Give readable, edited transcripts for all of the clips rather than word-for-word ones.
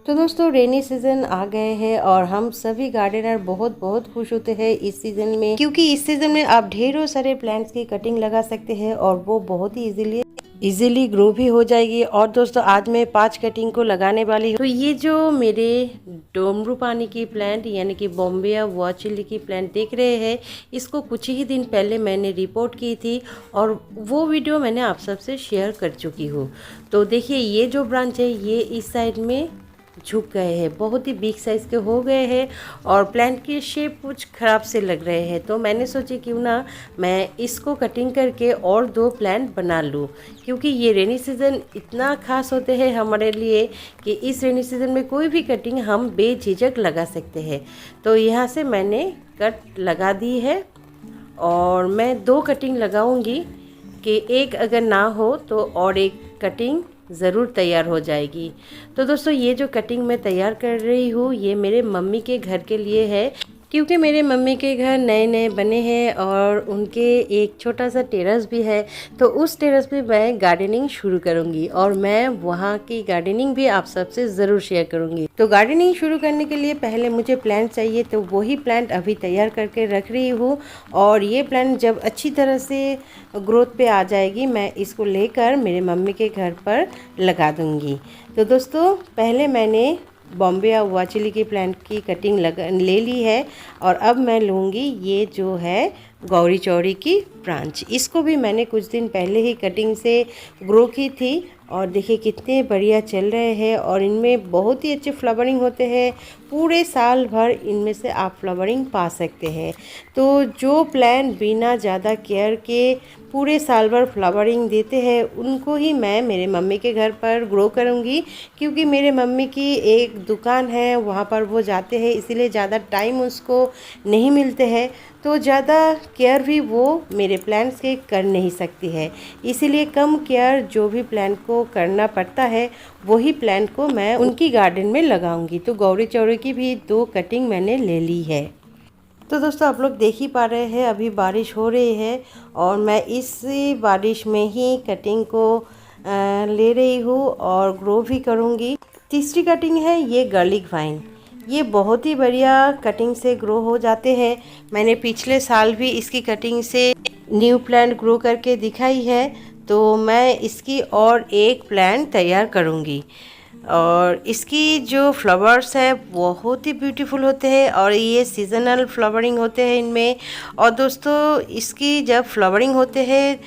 तो दोस्तों rainy season आ गए हैं और हम सभी गार्डनर बहुत बहुत खुश होते हैं इस सीज़न में, क्योंकि इस सीज़न में आप ढेरों सारे प्लांट्स की कटिंग लगा सकते हैं और वो बहुत ही इजीली ग्रो भी हो जाएगी। और दोस्तों आज मैं 5 कटिंग को लगाने वाली हूँ। तो ये जो मेरे डोमरू पानी की प्लांट यानी कि बॉम्बे वॉ चिली की प्लांट देख रहे हैं, इसको कुछ ही दिन पहले मैंने रिपोर्ट की थी और वो वीडियो मैंने आप सबसे शेयर कर चुकी हूँ। तो देखिए ये जो ब्रांच है ये इस साइड में झुक गए हैं, बहुत ही बिग साइज़ के हो गए हैं और प्लांट की शेप कुछ ख़राब से लग रहे हैं। तो मैंने सोची क्यों ना मैं इसको कटिंग करके और 2 प्लांट बना लूँ, क्योंकि ये रेनी सीज़न इतना ख़ास होते हैं हमारे लिए कि इस रेनी सीज़न में कोई भी कटिंग हम बेझिझक लगा सकते हैं। तो यहाँ से मैंने कट लगा दी है और मैं 2 कटिंग लगाऊंगी कि एक अगर ना हो तो और एक कटिंग ज़रूर तैयार हो जाएगी। तो दोस्तों ये जो कटिंग मैं तैयार कर रही हूँ ये मेरे मम्मी के घर के लिए है, क्योंकि मेरे मम्मी के घर नए नए बने हैं और उनके एक छोटा सा टेरेस भी है। तो उस टेरेस पे मैं गार्डनिंग शुरू करूँगी और मैं वहाँ की गार्डनिंग भी आप सबसे ज़रूर शेयर करूँगी। तो गार्डनिंग शुरू करने के लिए पहले मुझे प्लांट चाहिए, तो वही प्लांट अभी तैयार करके रख रही हूँ और ये प्लांट जब अच्छी तरह से ग्रोथ पे आ जाएगी मैं इसको लेकर मेरे मम्मी के घर पर लगा दूँगी। तो दोस्तों पहले मैंने बॉम्बे वॉ चिली की प्लांट की कटिंग ले ली है और अब मैं लूँगी ये जो है गौरी चौड़ी की ब्रांच। इसको भी मैंने कुछ दिन पहले ही कटिंग से ग्रो की थी और देखिए कितने बढ़िया चल रहे हैं और इनमें बहुत ही अच्छे फ्लावरिंग होते हैं। पूरे साल भर इनमें से आप फ्लावरिंग पा सकते हैं। तो जो प्लांट बिना ज़्यादा केयर के पूरे साल भर फ्लावरिंग देते हैं उनको ही मैं मेरे मम्मी के घर पर ग्रो करूँगी, क्योंकि मेरे मम्मी की एक दुकान है वहाँ पर वो जाते हैं, इसीलिए ज़्यादा टाइम उसको नहीं मिलते हैं। तो ज़्यादा केयर भी वो मेरे प्लांट्स के कर नहीं सकती है, इसीलिए कम केयर जो भी प्लांट को करना पड़ता है वही प्लांट को मैं उनकी गार्डन में लगाऊंगी। तो गौरी चौड़ी की भी 2 कटिंग मैंने ले ली है। तो दोस्तों आप लोग देख ही पा रहे हैं अभी बारिश हो रही है और मैं इस बारिश में ही कटिंग को ले रही हूँ और ग्रो भी करूँगी। तीसरी कटिंग है ये गार्लिक वाइन। ये बहुत ही बढ़िया कटिंग से ग्रो हो जाते हैं। मैंने पिछले साल भी इसकी कटिंग से न्यू प्लांट ग्रो करके दिखाई है, तो मैं इसकी और एक प्लांट तैयार करूँगी। और इसकी जो फ्लावर्स है बहुत ही ब्यूटीफुल होते हैं और ये सीजनल फ्लावरिंग होते हैं इनमें। और दोस्तों इसकी जब फ्लावरिंग होते हैं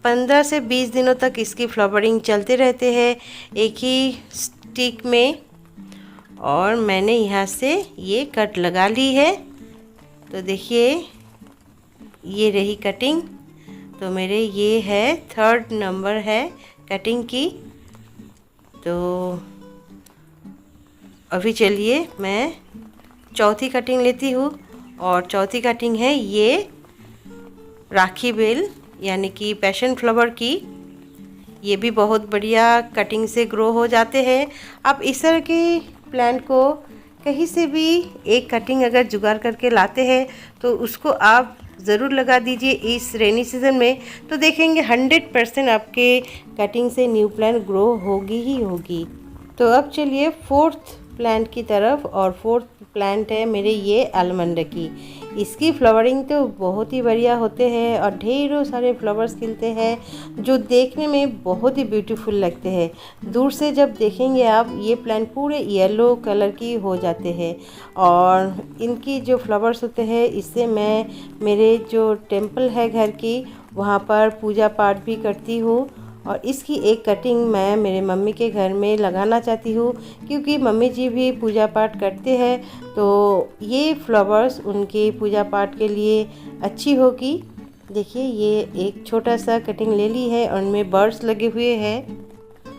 15 से 20 दिनों तक इसकी फ्लावरिंग चलते रहते हैं एक ही स्टिक में। और मैंने यहाँ से ये कट लगा ली है। तो देखिए ये रही कटिंग। तो मेरे ये है 3rd नंबर है कटिंग की। तो अभी चलिए मैं चौथी कटिंग लेती हूँ और चौथी कटिंग है ये राखी बेल यानी कि पैशन फ्लावर की। ये भी बहुत बढ़िया कटिंग से ग्रो हो जाते हैं। आप इस तरह की प्लांट को कहीं से भी एक कटिंग अगर जुगाड़ करके लाते हैं तो उसको आप ज़रूर लगा दीजिए इस रेनी सीज़न में, तो देखेंगे 100% आपके कटिंग से न्यू प्लांट ग्रो होगी ही होगी। तो अब चलिए 4th प्लांट की तरफ और 4th प्लांट है मेरे ये आलमंड की। इसकी फ्लावरिंग तो बहुत ही बढ़िया होते हैं और ढेरों सारे फ्लावर्स खिलते हैं जो देखने में बहुत ही ब्यूटीफुल लगते हैं। दूर से जब देखेंगे आप ये प्लांट पूरे येलो कलर की हो जाते हैं और इनकी जो फ्लावर्स होते हैं इससे मैं मेरे जो टेम्पल है घर की वहाँ पर पूजा पाठ भी करती हूँ। और इसकी एक कटिंग मैं मेरे मम्मी के घर में लगाना चाहती हूँ, क्योंकि मम्मी जी भी पूजा पाठ करते हैं तो ये फ्लावर्स उनके पूजा पाठ के लिए अच्छी होगी। देखिए ये एक छोटा सा कटिंग ले ली है और उनमें बर्ड्स लगे हुए हैं।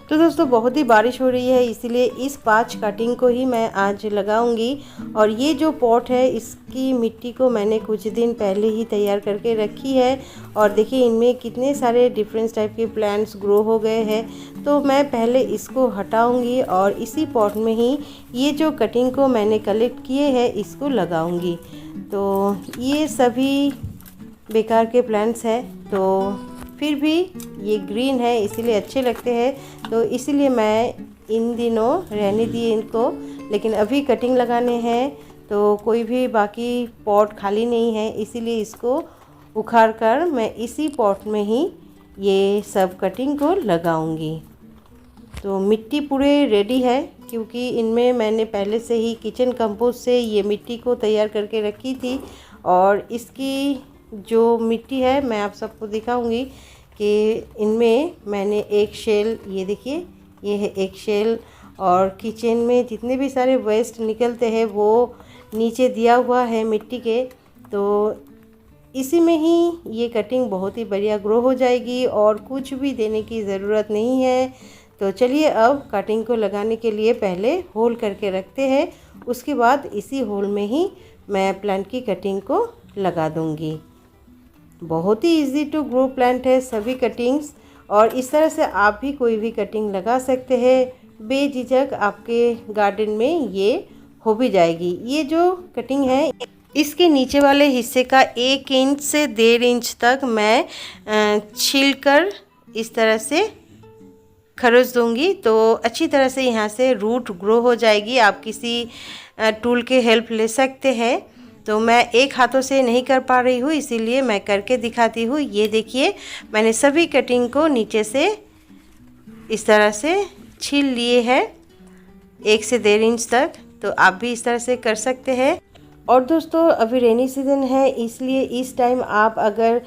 तो दोस्तों बहुत ही बारिश हो रही है इसीलिए इस 5 कटिंग को ही मैं आज लगाऊंगी। और ये जो पॉट है इसकी मिट्टी को मैंने कुछ दिन पहले ही तैयार करके रखी है और देखिए इनमें कितने सारे डिफरेंट टाइप के प्लांट्स ग्रो हो गए हैं। तो मैं पहले इसको हटाऊंगी और इसी पॉट में ही ये जो कटिंग को मैंने कलेक्ट किए हैं इसको लगाऊंगी। तो ये सभी बेकार के प्लांट्स हैं, तो फिर भी ये ग्रीन है इसीलिए अच्छे लगते हैं, तो इसीलिए मैं इन दिनों रहने दिए इनको, लेकिन अभी कटिंग लगाने हैं तो कोई भी बाकी पॉट खाली नहीं है, इसीलिए इसको उखाड़ कर मैं इसी पॉट में ही ये सब कटिंग को लगाऊंगी। तो मिट्टी पूरे रेडी है, क्योंकि इनमें मैंने पहले से ही किचन कंपोस्ट से ये मिट्टी को तैयार करके रखी थी। और इसकी जो मिट्टी है मैं आप सबको दिखाऊंगी कि इनमें मैंने एक शेल, ये देखिए ये है एक शेल, और किचन में जितने भी सारे वेस्ट निकलते हैं वो नीचे दिया हुआ है मिट्टी के। तो इसी में ही ये कटिंग बहुत ही बढ़िया ग्रो हो जाएगी और कुछ भी देने की ज़रूरत नहीं है। तो चलिए अब कटिंग को लगाने के लिए पहले होल करके रखते हैं, उसके बाद इसी होल में ही मैं प्लांट की कटिंग को लगा दूंगी। बहुत ही इजी टू ग्रो प्लांट है सभी कटिंग्स, और इस तरह से आप भी कोई भी कटिंग लगा सकते हैं बेझिझक, आपके गार्डन में ये हो भी जाएगी। ये जो कटिंग है इसके नीचे वाले हिस्से का 1 इंच से 1.5 इंच तक मैं छील कर इस तरह से खरोच दूंगी, तो अच्छी तरह से यहाँ से रूट ग्रो हो जाएगी। आप किसी टूल के हेल्प ले सकते हैं। तो मैं एक हाथों से नहीं कर पा रही हूँ, इसीलिए मैं करके दिखाती हूँ। ये देखिए मैंने सभी कटिंग को नीचे से इस तरह से छील लिए हैं 1 से 1.5 इंच तक। तो आप भी इस तरह से कर सकते हैं। और दोस्तों अभी रेनी सीज़न है, इसलिए इस टाइम आप अगर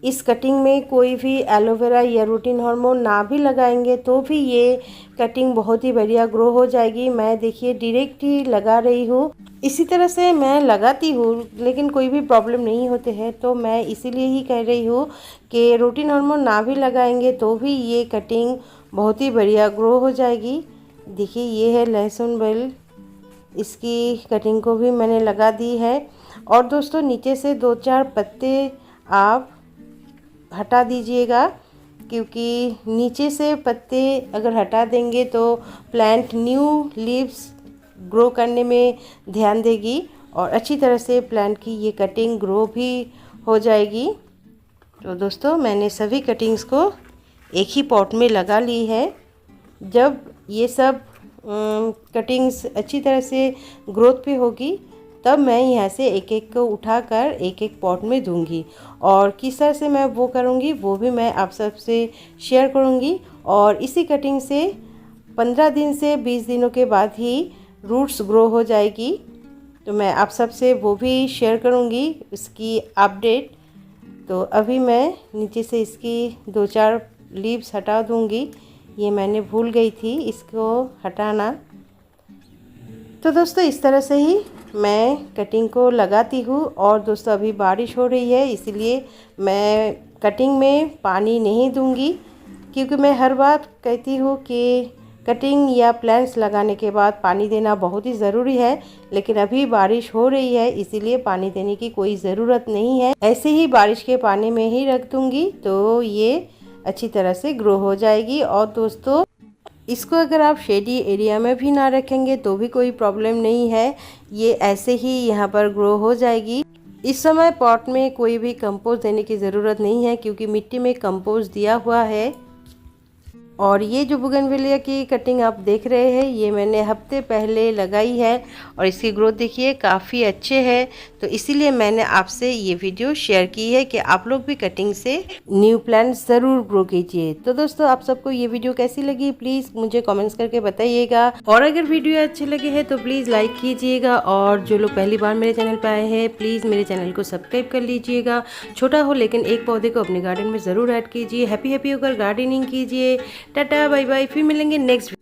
इस कटिंग में कोई भी एलोवेरा या रूटिन हार्मोन ना भी लगाएंगे तो भी ये कटिंग बहुत ही बढ़िया ग्रो हो जाएगी। मैं देखिए डायरेक्ट ही लगा रही हूँ, इसी तरह से मैं लगाती हूँ, लेकिन कोई भी प्रॉब्लम नहीं होते हैं। तो मैं इसीलिए ही कह रही हूँ कि रूटिन हार्मोन ना भी लगाएंगे तो भी ये कटिंग बहुत ही बढ़िया ग्रो हो जाएगी। देखिए ये है लहसुन बेल, इसकी कटिंग को भी मैंने लगा दी है। और दोस्तों नीचे से 2-4 पत्ते आप हटा दीजिएगा, क्योंकि नीचे से पत्ते अगर हटा देंगे तो प्लांट न्यू लीव्स ग्रो करने में ध्यान देगी और अच्छी तरह से प्लांट की ये कटिंग ग्रो भी हो जाएगी। तो दोस्तों मैंने सभी कटिंग्स को एक ही पॉट में लगा ली है। जब ये सब कटिंग्स अच्छी तरह से ग्रोथ पे होगी तब मैं यहाँ से एक एक को उठाकर एक एक पॉट में दूंगी, और किस तरह से मैं वो करूँगी वो भी मैं आप सबसे शेयर करूँगी। और इसी कटिंग से 15 दिन से 20 दिनों के बाद ही रूट्स ग्रो हो जाएगी। तो मैं आप सबसे वो भी शेयर करूँगी उसकी अपडेट। तो अभी मैं नीचे से इसकी 2-4 लीव्स हटा दूँगी, ये मैंने भूल गई थी इसको हटाना। तो दोस्तों इस तरह से ही मैं कटिंग को लगाती हूँ। और दोस्तों अभी बारिश हो रही है, इसलिए मैं कटिंग में पानी नहीं दूंगी, क्योंकि मैं हर बार कहती हूँ कि कटिंग या प्लांट्स लगाने के बाद पानी देना बहुत ही ज़रूरी है, लेकिन अभी बारिश हो रही है इसीलिए पानी देने की कोई ज़रूरत नहीं है। ऐसे ही बारिश के पानी में ही रख दूंगी तो ये अच्छी तरह से ग्रो हो जाएगी। और दोस्तों इसको अगर आप शेडी एरिया में भी ना रखेंगे तो भी कोई प्रॉब्लम नहीं है, ये ऐसे ही यहाँ पर ग्रो हो जाएगी। इस समय पॉट में कोई भी कंपोस्ट देने की ज़रूरत नहीं है, क्योंकि मिट्टी में कंपोस्ट दिया हुआ है। और ये जो बुगनविलिया की कटिंग आप देख रहे हैं ये मैंने हफ्ते पहले लगाई है और इसकी ग्रोथ देखिए काफ़ी अच्छे है। तो इसीलिए मैंने आपसे ये वीडियो शेयर की है कि आप लोग भी कटिंग से न्यू प्लांट्स ज़रूर ग्रो कीजिए। तो दोस्तों आप सबको ये वीडियो कैसी लगी प्लीज़ मुझे कमेंट्स करके बताइएगा, और अगर वीडियो अच्छे लगे हैं तो प्लीज़ लाइक कीजिएगा, और जो लोग पहली बार मेरे चैनल पर आए हैं प्लीज़ मेरे चैनल को सब्सक्राइब कर लीजिएगा। छोटा हो लेकिन एक पौधे को अपने गार्डन में ज़रूर ऐड कीजिए। हैप्पी होकर गार्डनिंग कीजिए। टाटा बाय बाय, फिर मिलेंगे नेक्स्ट